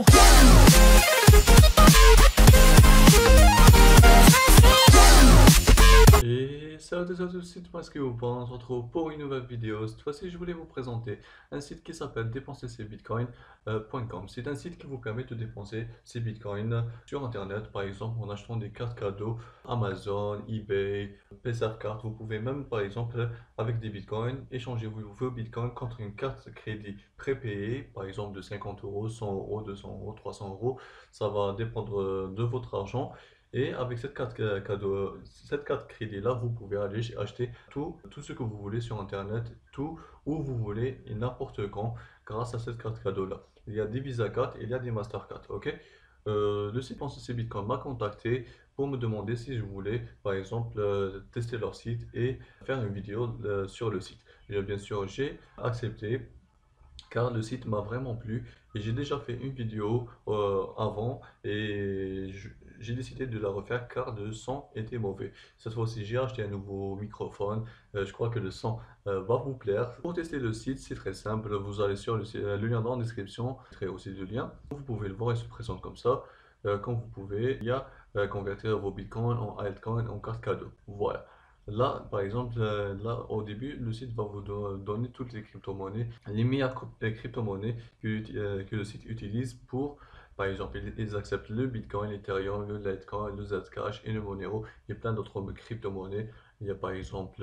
go. Et salut à tous, c'est moi ce que vous pensez. On se retrouve pour une nouvelle vidéo. Cette fois-ci, je voulais vous présenter un site qui s'appelle dépenser-ses-bitcoins.com. C'est un site qui vous permet de dépenser ses bitcoins sur internet, par exemple en achetant des cartes cadeaux Amazon, eBay, PaySafeCard. Vous pouvez même, par exemple, avec des bitcoins, échanger vos bitcoins contre une carte de crédit prépayée, par exemple de 50 euros, 100 euros, 200 euros, 300 euros. Ça va dépendre de votre argent. Et avec cette carte cadeau, cette carte crédit-là, vous pouvez aller acheter tout ce que vous voulez sur Internet, tout où vous voulez et n'importe quand, grâce à cette carte cadeau-là. Il y a des Visa Cards, il y a des Mastercard, ok? Le site Penser Bitcoin m'a contacté pour me demander si je voulais, par exemple, tester leur site et faire une vidéo sur le site. Et bien sûr, j'ai accepté car le site m'a vraiment plu et j'ai déjà fait une vidéo avant et j'ai décidé de la refaire car le son était mauvais. Cette fois-ci, j'ai acheté un nouveau microphone. Je crois que le son va vous plaire. Pour tester le site, c'est très simple. Vous allez sur le lien dans la description. Je mettrai aussi le lien. Vous pouvez le voir, il se présente comme ça. Quand vous pouvez, il y a convertir vos bitcoins en altcoins en carte cadeau. Voilà. Là, par exemple, là, au début, le site va vous donner toutes les crypto-monnaies, les meilleures crypto-monnaies que le site utilise pour, par exemple, ils acceptent le Bitcoin, l'Ethereum, le Litecoin, le Zcash et le Monero et plein d'autres crypto-monnaies. Il y a par exemple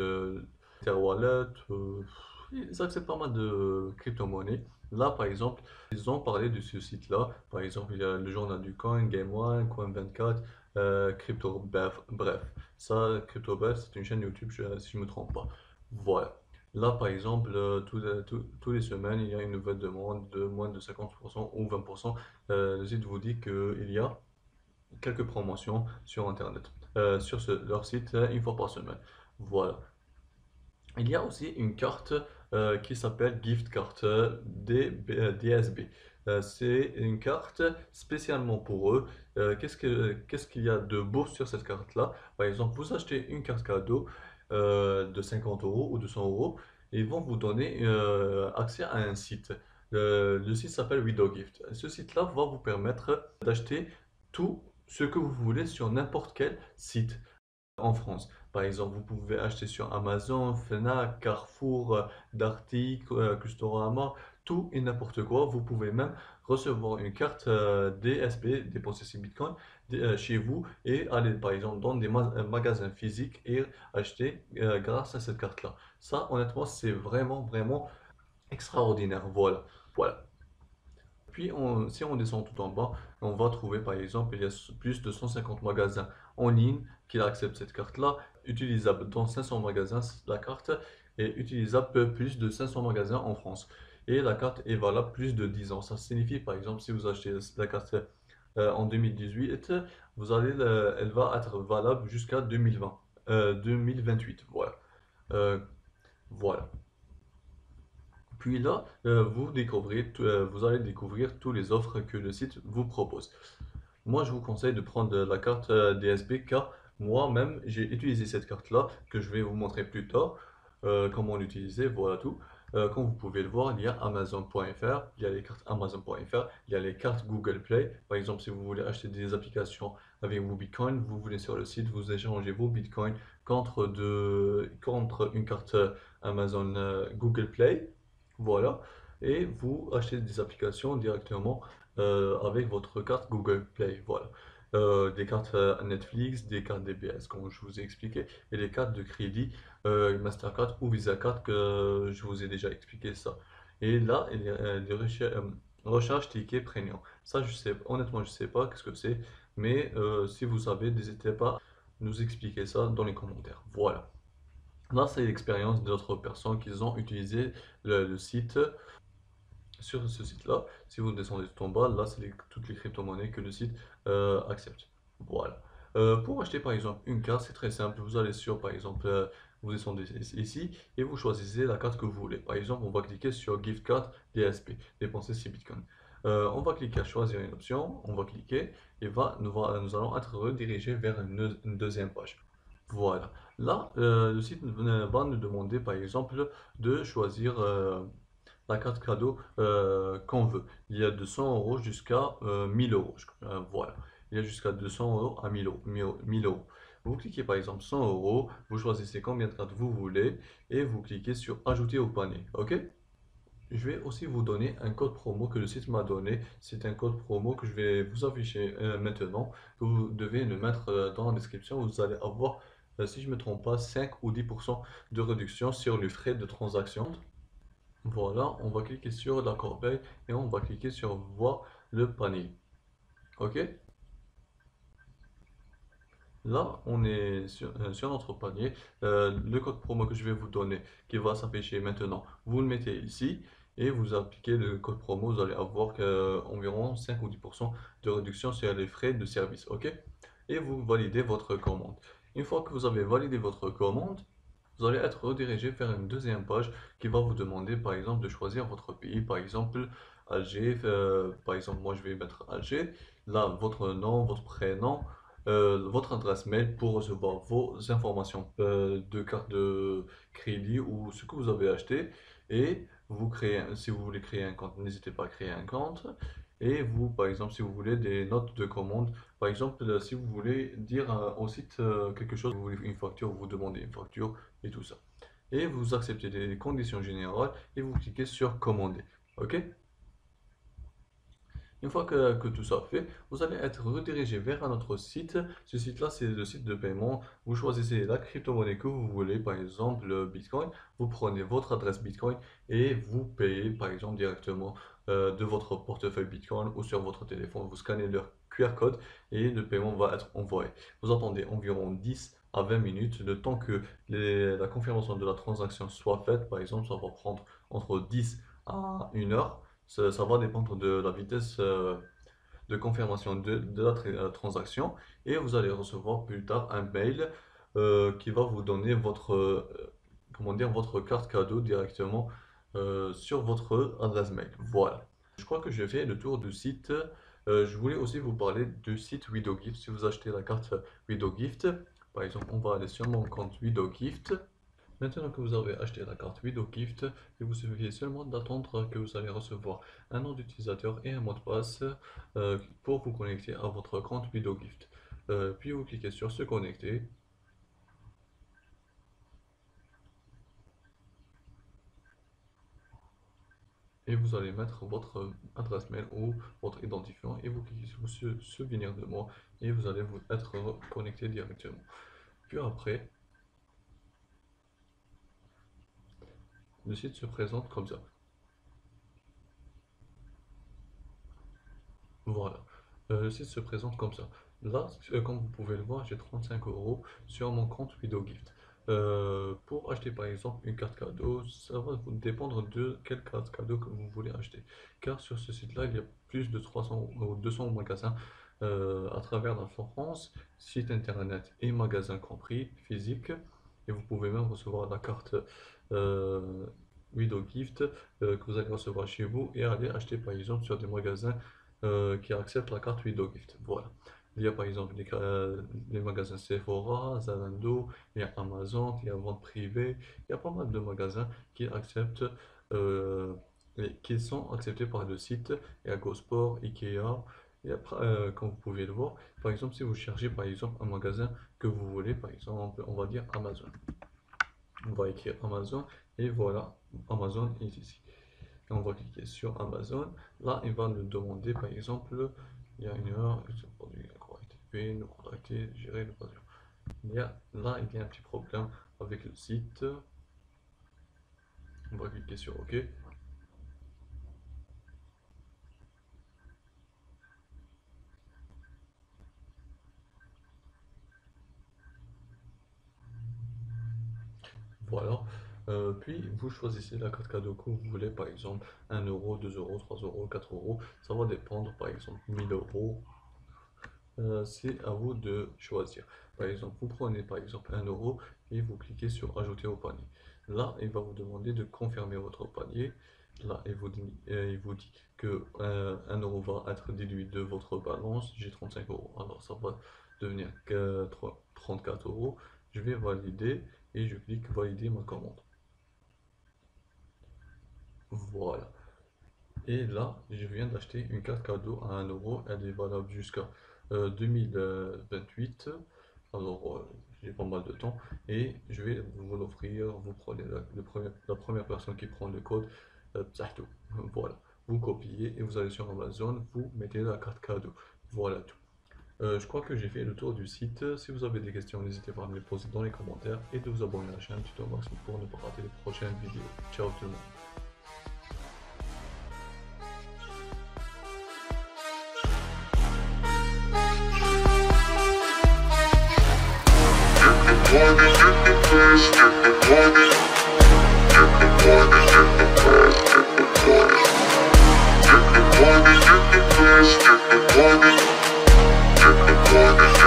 Ether Wallet, ils acceptent pas mal de crypto-monnaies. Là, par exemple, ils ont parlé de ce site-là. Par exemple, il y a le journal du coin, Game One, Coin24, Crypto, bref. Ça, CryptoBell, c'est une chaîne YouTube, si je ne me trompe pas. Voilà. Là, par exemple, tous les semaines, il y a une nouvelle demande de moins de 50% ou 20%. Le site vous dit qu'il y a quelques promotions sur Internet. Sur leur site, une fois par semaine. Voilà. Il y a aussi une carte qui s'appelle Gift Card DSB. C'est une carte spécialement pour eux. Qu'est-ce qu'il y a de beau sur cette carte-là? Par exemple, vous achetez une carte cadeau de 50 euros ou de 100 euros et ils vont vous donner accès à un site. Le site s'appelle WidowGift. Ce site-là va vous permettre d'acheter tout ce que vous voulez sur n'importe quel site en France. Par exemple, vous pouvez acheter sur Amazon, Fnac, Carrefour, Darty, Castorama, tout et n'importe quoi. Vous pouvez même recevoir une carte DSB, dépenser ses bitcoins, chez vous et aller par exemple dans des magasins physiques et acheter grâce à cette carte-là. Ça, honnêtement, c'est vraiment extraordinaire. Voilà. Voilà. Puis, si on descend tout en bas, on va trouver par exemple, il y a plus de 150 magasins en ligne qui acceptent cette carte-là, utilisable dans 500 magasins, la carte est utilisable plus de 500 magasins en France. Et la carte est valable plus de 10 ans. Ça signifie par exemple, si vous achetez la carte en 2018, elle va être valable jusqu'à 2020, 2028. Voilà. Euh, voilà. Puis là, vous allez découvrir toutes les offres que le site vous propose. Moi, je vous conseille de prendre la carte DSB car moi-même, j'ai utilisé cette carte-là que je vais vous montrer plus tard comment l'utiliser, voilà tout. Comme vous pouvez le voir, il y a Amazon.fr, il y a les cartes Amazon.fr, il y a les cartes Google Play. Par exemple, si vous voulez acheter des applications avec vos bitcoins, vous venez sur le site, vous échangez vos bitcoins contre une carte Amazon Google Play. Voilà. Et vous achetez des applications directement avec votre carte Google Play. Voilà. Des cartes Netflix, des cartes DBS, comme je vous ai expliqué, et les cartes de crédit Mastercard ou Visa Card que je vous ai déjà expliqué ça. Et là, il y a des recharge ticket premium. Ça, je sais, honnêtement, je sais pas qu'est-ce que c'est, mais si vous savez, n'hésitez pas à nous expliquer ça dans les commentaires. Voilà. Là, c'est l'expérience d'autres personnes qui ont utilisé le site. Sur ce site-là, si vous descendez tout en bas, là, c'est toutes les crypto-monnaies que le site accepte. Voilà. Pour acheter par exemple une carte, c'est très simple. Vous allez sur, par exemple, vous descendez ici et vous choisissez la carte que vous voulez. Par exemple, on va cliquer sur Gift Card DSP, dépenser 6 bitcoins. On va cliquer à choisir une option, on va cliquer et nous allons être redirigés vers une deuxième page. Voilà. Là, le site va nous demander par exemple de choisir la carte cadeau qu'on veut. Il y a de 100 euros jusqu'à 1000 euros. Voilà. Il y a jusqu'à 200 euros à 1000 euros. 1000 euros. Vous cliquez par exemple 100 euros, vous choisissez combien de cartes vous voulez et vous cliquez sur ajouter au panier. OK? Je vais aussi vous donner un code promo que le site m'a donné. C'est un code promo que je vais vous afficher maintenant. Vous devez le mettre dans la description. Vous allez avoir, si je ne me trompe pas, 5 ou 10% de réduction sur les frais de transaction. Voilà, on va cliquer sur la corbeille et on va cliquer sur voir le panier. OK? Là, on est sur notre panier. Le code promo que je vais vous donner, qui va s'afficher maintenant, vous le mettez ici et vous appliquez le code promo. Vous allez avoir environ 5 ou 10% de réduction sur les frais de service. OK? Et vous validez votre commande. Une fois que vous avez validé votre commande, vous allez être redirigé vers une deuxième page qui va vous demander, par exemple, de choisir votre pays. Par exemple, Alger. Par exemple, moi, je vais mettre Alger. Là, votre nom, votre prénom, votre adresse mail pour recevoir vos informations de carte de crédit ou ce que vous avez acheté. Et vous créez, si vous voulez créer un compte, n'hésitez pas à créer un compte. Et vous, par exemple, si vous voulez des notes de commande, par exemple, si vous voulez dire au site quelque chose, vous voulez une facture, vous demandez une facture et tout ça. Et vous acceptez les conditions générales et vous cliquez sur commander. OK? Une fois que tout ça fait, vous allez être redirigé vers un autre site. Ce site-là, c'est le site de paiement. Vous choisissez la crypto-monnaie que vous voulez, par exemple le Bitcoin. Vous prenez votre adresse Bitcoin et vous payez, par exemple, directement de votre portefeuille Bitcoin ou sur votre téléphone. Vous scannez leur QR code et le paiement va être envoyé. Vous attendez environ 10 à 20 minutes, le temps que la confirmation de la transaction soit faite. Par exemple, ça va prendre entre 10 à 1 heure. Ça va dépendre de la vitesse de confirmation de la transaction et vous allez recevoir plus tard un mail qui va vous donner votre, comment dire, votre carte cadeau directement sur votre adresse mail. Voilà. Je crois que j'ai fait le tour du site. Je voulais aussi vous parler du site WidoGift. Si vous achetez la carte WidoGift, par exemple, on va aller sur mon compte WidoGift. Maintenant que vous avez acheté la carte Widow Gift, il vous suffit seulement d'attendre que vous allez recevoir un nom d'utilisateur et un mot de passe pour vous connecter à votre compte Widow Gift. Puis vous cliquez sur se connecter et vous allez mettre votre adresse mail ou votre identifiant et vous cliquez sur se souvenir de moi et vous allez vous être connecté directement. Puis après, le site se présente comme ça. Voilà. Le site se présente comme ça. Là, comme vous pouvez le voir, j'ai 35 euros sur mon compte WidoGift. Pour acheter par exemple une carte cadeau, ça va vous dépendre de quelle carte cadeau que vous voulez acheter. Car sur ce site-là, il y a plus de 300 ou 200 magasins à travers la France, site internet et magasins compris, physiques. Et vous pouvez même recevoir la carte euh, WidoGift que vous allez recevoir chez vous et aller acheter par exemple sur des magasins qui acceptent la carte WidoGift. Voilà. Il y a par exemple les magasins Sephora, Zalando, il y a Amazon, il y a Vente Privée, il y a pas mal de magasins qui acceptent, euh, qui sont acceptés par le site. Il y a GoSport, Ikea, et après, comme vous pouvez le voir, par exemple, si vous cherchez par exemple un magasin que vous voulez, par exemple, on va dire Amazon. On va écrire Amazon et voilà, Amazon est ici. Et on va cliquer sur Amazon. Là, il va nous demander, par exemple, il y a 1 heure, ce produit a été nous contacter, gérer le besoin. Là, il y a un petit problème avec le site. On va cliquer sur OK. Voilà. Puis vous choisissez la carte cadeau que vous voulez, par exemple 1 euro, 2 euros, 3 euros, 4 euros. Ça va dépendre, par exemple 1000 euros. C'est à vous de choisir. Par exemple, vous prenez par exemple 1 euro et vous cliquez sur ajouter au panier. Là, il va vous demander de confirmer votre panier. Là, il vous dit que 1 euro va être déduit de votre balance. J'ai 35 euros. Alors, ça va devenir que 34 euros. Je vais valider et je clique valider ma commande. Voilà. Et là, je viens d'acheter une carte cadeau à 1 €. Elle est valable jusqu'à 2028. Alors, j'ai pas mal de temps. Et je vais vous l'offrir. Vous prenez la première personne qui prend le code. Psahtou. Voilà. Vous copiez et vous allez sur Amazon. Vous mettez la carte cadeau. Voilà tout. Je crois que j'ai fait le tour du site. Si vous avez des questions, n'hésitez pas à me les poser dans les commentaires et de vous abonner à la chaîne Tuto Max pour ne pas rater les prochaines vidéos. Ciao tout le monde. Morning.